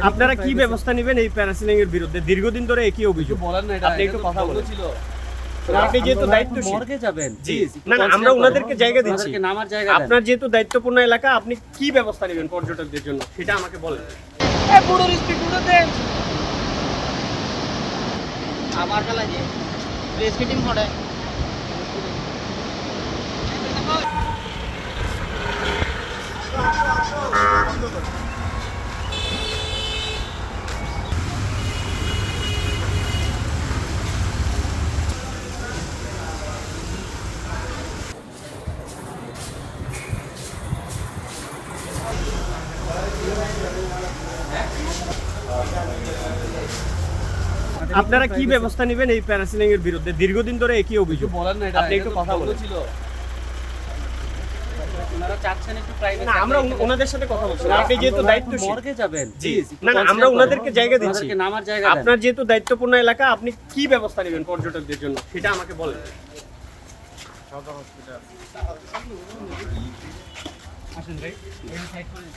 আপনারা কি ব্যবস্থা নেবেন এই প্যারাসিলিং এর বিরুদ্ধে? দীর্ঘদিন ধরে একই অভিযোগ। বলেন না, আপনি একটু কথা বলেন। ছিল আপনি যেহেতু দায়িত্বশীল, মর্গে যাবেন, জি প্লিজ না না, আমরা ওনাদেরকে জায়গা দিচ্ছি। ওনাদেরকে নামার জায়গা দেন। আপনার যেহেতু দায়িত্বপূর্ণ এলাকা, আপনি কি ব্যবস্থা নেবেন পর্যটকদের জন্য সেটা আমাকে বলেন। এ বুড়োর স্পিড উঠোতে আবার কালা যে স্কেটিং করে আপনারা কি ব্যবস্থা নেবেন এই প্যারাসিলিং এর বিরুদ্ধে? দীর্ঘদিন ধরে একই অভিযোগ। বলেন না, আপনি একটু কথা বলেন। ছিল ওনারা চাচ্ছেন একটু প্রাইভেট। না, আমরা ওনাদের সাথে কথা বলছি। আপনি যেহেতু দায়িত্বশীল, মর্গে যাবেন, জি প্লিজ না না, আমরা ওনাদেরকে জায়গা দিচ্ছি। ওনাদেরকে নামার জায়গা দেন। আপনার যেহেতু দায়িত্বপূর্ণ এলাকা, আপনি কি ব্যবস্থা নেবেন পর্যটকদের জন্য সেটা আমাকে বলেন। আসেন ভাই, এই সাইড করে